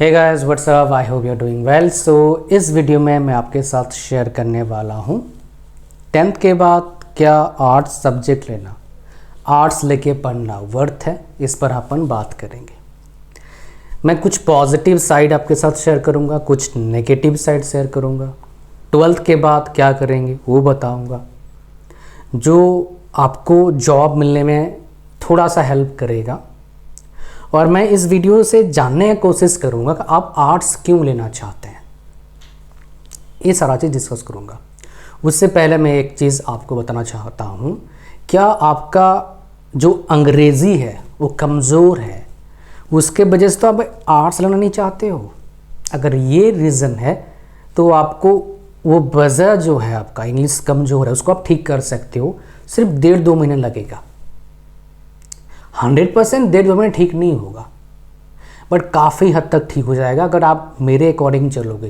Hey guys what's up, I hope you are doing well. So इस video में मैं आपके साथ शेयर करने वाला हूँ 10th के बाद क्या आर्ट्स सब्जेक्ट लेना, आर्ट्स लेके पढ़ना वर्थ है, इस पर अपन बात करेंगे। मैं कुछ पॉजिटिव साइड आपके साथ शेयर करूँगा, कुछ नेगेटिव साइड शेयर करूँगा। 12th के बाद क्या करेंगे वो बताऊँगा, जो आपको जॉब मिलने में थोड़ा सा हेल्प करेगा। और मैं इस वीडियो से जानने की कोशिश करूंगा कि आप आर्ट्स क्यों लेना चाहते हैं, ये सारा चीज़ डिस्कस करूंगा। उससे पहले मैं एक चीज़ आपको बताना चाहता हूं, क्या आपका जो अंग्रेज़ी है वो कमज़ोर है, उसके वजह से तो आप आर्ट्स लेना नहीं चाहते हो? अगर ये रीज़न है तो आपको वो वजह जो है आपका इंग्लिश कमज़ोर है उसको आप ठीक कर सकते हो। सिर्फ 1.5-2 महीने लगेगा। 100% 1.5-2 महीने ठीक नहीं होगा, बट काफ़ी हद तक ठीक हो जाएगा अगर आप मेरे अकॉर्डिंग चलोगे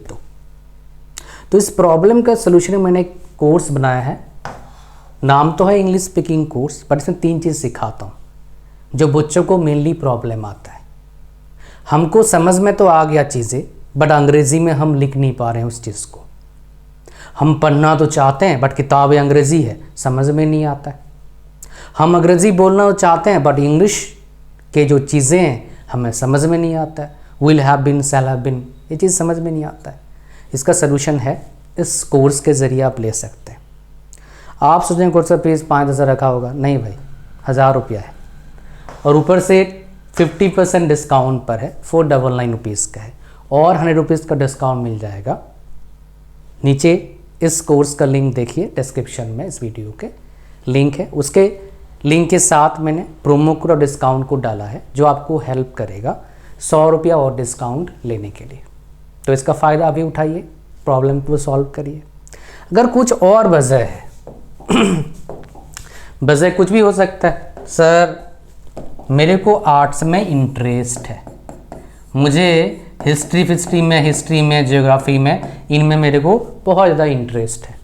तो इस प्रॉब्लम का सलूशन मैंने एक कोर्स बनाया है, नाम तो है इंग्लिश स्पीकिंग कोर्स, बट इसमें 3 चीज़ सिखाता हूँ जो बच्चों को मेनली प्रॉब्लम आता है। हमको समझ में तो आ गया चीज़ें, बट अंग्रेज़ी में हम लिख नहीं पा रहे हैं उस चीज़ को। हम पढ़ना तो चाहते हैं बट किताब अंग्रेज़ी है, समझ में नहीं आता है। हम अंग्रेज़ी बोलना चाहते हैं बट इंग्लिश के जो चीज़ें हैं हमें समझ में नहीं आता है। Will have been, shall have been, ये चीज़ समझ में नहीं आता है। इसका सलूशन है, इस कोर्स के ज़रिए आप ले सकते हैं। आप सोचें कोर्स का फीस 5,000 रखा होगा, नहीं भाई, 1,000 रुपया है और ऊपर से 50% डिस्काउंट पर है, 499 रुपीज़ का है और 100 रुपीज़ का डिस्काउंट मिल जाएगा। नीचे इस कोर्स का लिंक देखिए, डिस्क्रिप्शन में इस वीडियो के लिंक है, उसके लिंक के साथ मैंने प्रोमो कोड और डिस्काउंट कोड डाला है जो आपको हेल्प करेगा 100 रुपया और डिस्काउंट लेने के लिए। तो इसका फ़ायदा अभी उठाइए, प्रॉब्लम को सॉल्व करिए। अगर कुछ और वजह है वजह कुछ भी हो सकता है, सर मेरे को आर्ट्स में इंटरेस्ट है, मुझे हिस्ट्री में ज्योग्राफी में, इनमें मेरे को बहुत ज़्यादा इंटरेस्ट है।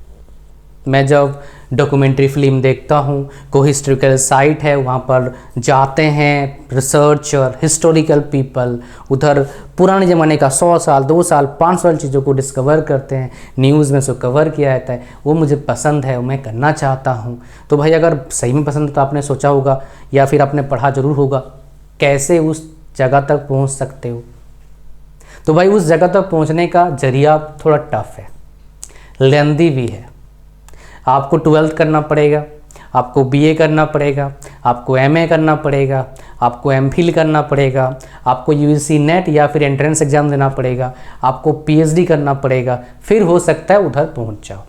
मैं जब डॉक्यूमेंट्री फिल्म देखता हूँ, कोई हिस्टोरिकल साइट है वहाँ पर जाते हैं रिसर्चर, हिस्टोरिकल पीपल, उधर पुराने ज़माने का 100 साल 2 साल 5 साल चीज़ों को डिस्कवर करते हैं, न्यूज़ में से कवर किया जाता है, वो मुझे पसंद है, वो मैं करना चाहता हूँ। तो भाई अगर सही में पसंद है तो आपने सोचा होगा या फिर आपने पढ़ा ज़रूर होगा कैसे उस जगह तक पहुँच सकते हो। तो भाई उस जगह तक पहुँचने का जरिया थोड़ा टफ है, लेंदी भी है। आपको 12th करना पड़ेगा, आपको BA करना पड़ेगा, आपको MA करना पड़ेगा, आपको MPhil करना पड़ेगा, आपको UGC नेट या फिर एंट्रेंस एग्ज़ाम देना पड़ेगा, आपको PhD करना पड़ेगा, फिर हो सकता है उधर पहुंच जाओ।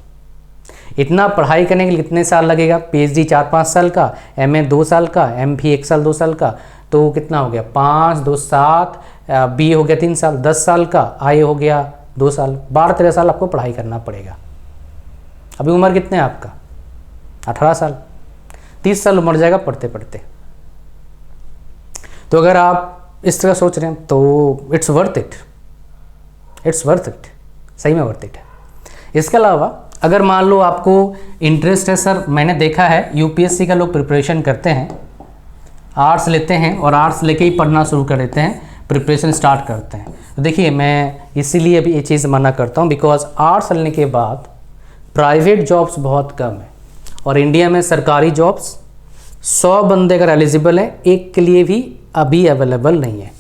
इतना पढ़ाई करने के लिए कितने साल लगेगा? PhD 4-5 साल का, MA 2 साल का, MPhil 1 साल 2 साल का, तो कितना हो गया? 5, 2, 7, BA हो गया 3 साल, 10 साल का, IA हो गया 2 साल, 12-13 साल आपको पढ़ाई करना पड़ेगा। अभी उम्र कितने है आपका? 18 साल, 30 साल उम्र जाएगा पढ़ते पढ़ते। तो अगर आप इस तरह सोच रहे हैं तो इट्स वर्थ इट, सही में वर्थ इट है। इसके अलावा अगर मान लो आपको इंटरेस्ट है, सर मैंने देखा है UPSC का लोग प्रिपरेशन करते हैं, आर्ट्स लेते हैं और आर्ट्स लेके ही पढ़ना शुरू कर देते हैं, प्रिपरेशन स्टार्ट करते हैं। तो देखिए मैं इसीलिए अभी ये चीज़ मना करता हूँ, बिकॉज आर्ट्स लेने के बाद प्राइवेट जॉब्स बहुत कम है और इंडिया में सरकारी जॉब्स 100 बंदे अगर एलिजिबल हैं, एक के लिए भी अभी अवेलेबल नहीं है।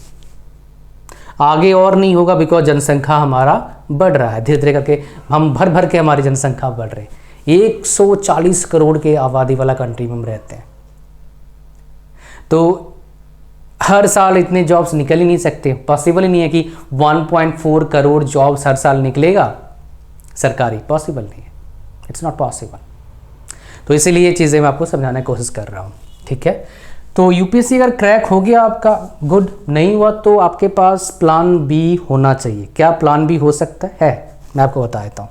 आगे और नहीं होगा बिकॉज जनसंख्या हमारा बढ़ रहा है, धीरे धीरे करके हम भर के हमारी जनसंख्या बढ़ रही है। 140 करोड़ के आबादी वाला कंट्री में हम रहते हैं, तो हर साल इतने जॉब्स निकल ही नहीं सकते, पॉसिबल ही नहीं है कि 1.4 करोड़ जॉब्स हर साल निकलेगा सरकारी, पॉसिबल नहीं है, इट्स नॉट पॉसिबल। तो इसीलिए ये चीज़ें मैं आपको समझाने की कोशिश कर रहा हूँ, ठीक है। तो UPSC अगर क्रैक हो गया आपका, गुड, नहीं हुआ तो आपके पास प्लान B होना चाहिए। क्या प्लान B हो सकता है? मैं आपको बता देता हूँ।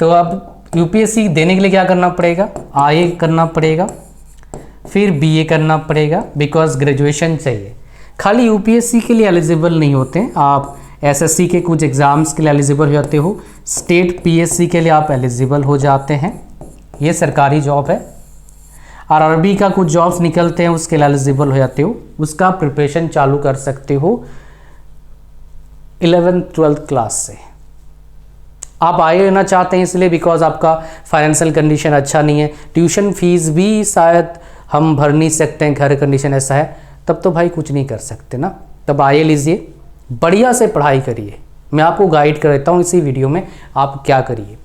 तो अब UPSC देने के लिए क्या करना पड़ेगा? IA करना पड़ेगा, फिर BA करना पड़ेगा, बिकॉज ग्रेजुएशन चाहिए। खाली UPSC के लिए एलिजिबल नहीं होते हैं, आप SSC के कुछ एग्ज़ाम्स के लिए एलिजिबल हो जाते हो, स्टेट PSC के लिए आप एलिजिबल हो जाते हैं, ये सरकारी जॉब है। RRB का कुछ जॉब्स निकलते हैं, उसके लिए एलिजिबल हो जाते हो, उसका प्रिपरेशन चालू कर सकते हो। 11th-12th क्लास से। आप आए लेना चाहते हैं इसलिए बिकॉज आपका फाइनेंशियल कंडीशन अच्छा नहीं है, ट्यूशन फीस भी शायद हम भर नहीं सकते हैं, घर कंडीशन ऐसा है, तब तो भाई कुछ नहीं कर सकते ना। तब आए लीजिए, बढ़िया से पढ़ाई करिए। मैं आपको गाइड कर देता हूँ इसी वीडियो में आप क्या करिए।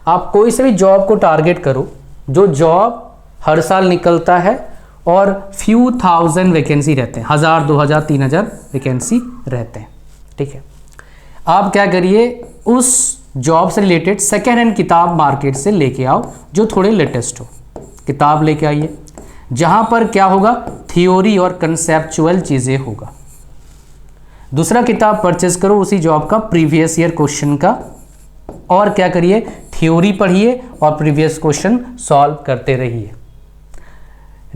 आप कोई से भी जॉब को टारगेट करो, जो जॉब हर साल निकलता है और फ्यू थाउजेंड वैकेंसी रहते हैं, 1000, 2000, 3000 वैकेंसी रहते हैं, ठीक है। आप क्या करिए, उस जॉब से रिलेटेड सेकेंड हैंड किताब मार्केट से लेके आओ जो थोड़े लेटेस्ट हो। किताब लेके आइए जहाँ पर क्या होगा, थियोरी और कंसेप्चुअल चीज़ें होगा। दूसरा किताब परचेज करो उसी जॉब का प्रीवियस ईयर क्वेश्चन का, और क्या करिए, थ्योरी पढ़िए और प्रीवियस क्वेश्चन सॉल्व करते रहिए।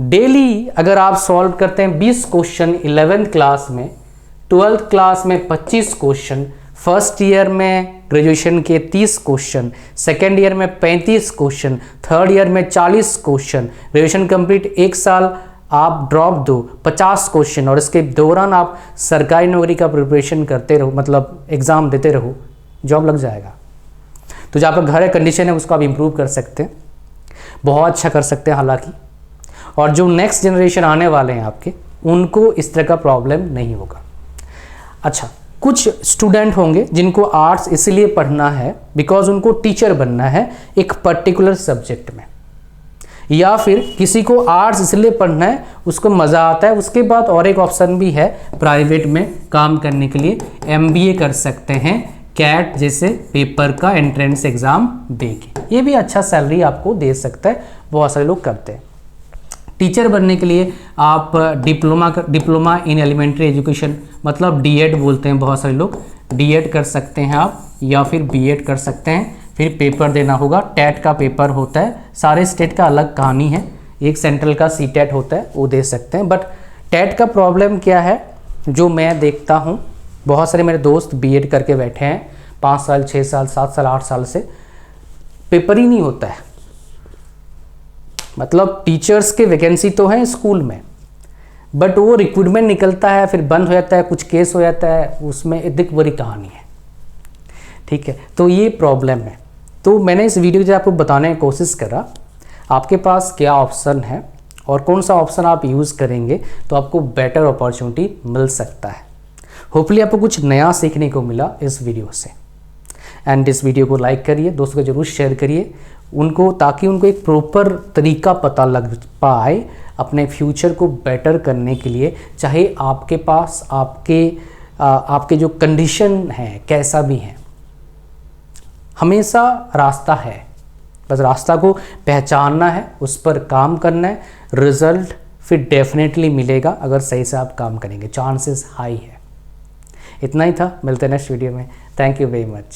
डेली अगर आप सॉल्व करते हैं 20 क्वेश्चन 11th क्लास में, 12th क्लास में 25 क्वेश्चन, फर्स्ट ईयर में ग्रेजुएशन के 30 क्वेश्चन, सेकेंड ईयर में 35 क्वेश्चन, थर्ड ईयर में 40 क्वेश्चन, ग्रेजुएशन कंप्लीट 1 साल आप ड्रॉप दो 50 क्वेश्चन, और इसके दौरान आप सरकारी नौकरी का प्रिपरेशन करते रहो, मतलब एग्ज़ाम देते रहो, जॉब लग जाएगा। तो जो आपका घर है कंडीशन है उसको आप इम्प्रूव कर सकते हैं, बहुत अच्छा कर सकते हैं हालांकि। और जो नेक्स्ट जनरेशन आने वाले हैं आपके, उनको इस तरह का प्रॉब्लम नहीं होगा। अच्छा, कुछ स्टूडेंट होंगे जिनको आर्ट्स इसलिए पढ़ना है बिकॉज उनको टीचर बनना है एक पर्टिकुलर सब्जेक्ट में, या फिर किसी को आर्ट्स इसलिए पढ़ना है उसको मज़ा आता है। उसके बाद और एक ऑप्शन भी है प्राइवेट में काम करने के लिए, एमबीए कर सकते हैं कैट जैसे पेपर का एंट्रेंस एग्ज़ाम दे के, ये भी अच्छा सैलरी आपको दे सकता है, बहुत सारे लोग करते हैं। टीचर बनने के लिए आप डिप्लोमा इन एलिमेंट्री एजुकेशन, मतलब डीएड बोलते हैं बहुत सारे लोग, डीएड कर सकते हैं आप, या फिर बीएड कर सकते हैं। फिर पेपर देना होगा, टेट का पेपर होता है, सारे स्टेट का अलग कहानी है, एक सेंट्रल का सीटेट होता है वो दे सकते हैं। बट टेट का प्रॉब्लम क्या है, जो मैं देखता हूँ बहुत सारे मेरे दोस्त बीएड करके बैठे हैं 5 साल 6 साल 7 साल 8 साल से, पेपर ही नहीं होता है। मतलब टीचर्स के वैकेंसी तो हैं स्कूल में, बट वो रिक्रूटमेंट निकलता है फिर बंद हो जाता है, कुछ केस हो जाता है, उसमें एक बड़ी कहानी है, ठीक है। तो ये प्रॉब्लम है। तो मैंने इस वीडियो से आपको बताने की कोशिश करा आपके पास क्या ऑप्शन है और कौन सा ऑप्शन आप यूज़ करेंगे तो आपको बेटर अपॉर्चुनिटी मिल सकता है। होपफुली आपको कुछ नया सीखने को मिला इस वीडियो से। एंड इस वीडियो को लाइक करिए, दोस्तों को ज़रूर शेयर करिए उनको, ताकि उनको एक प्रॉपर तरीका पता लग पाए अपने फ्यूचर को बेटर करने के लिए। चाहे आपके पास आपके जो कंडीशन है कैसा भी है, हमेशा रास्ता है, बस रास्ता को पहचानना है, उस पर काम करना है, रिजल्ट फिर डेफिनेटली मिलेगा अगर सही से आप काम करेंगे, चांसेस हाई है। इतना ही था, मिलते हैं नेक्स्ट वीडियो में। Thank you very much.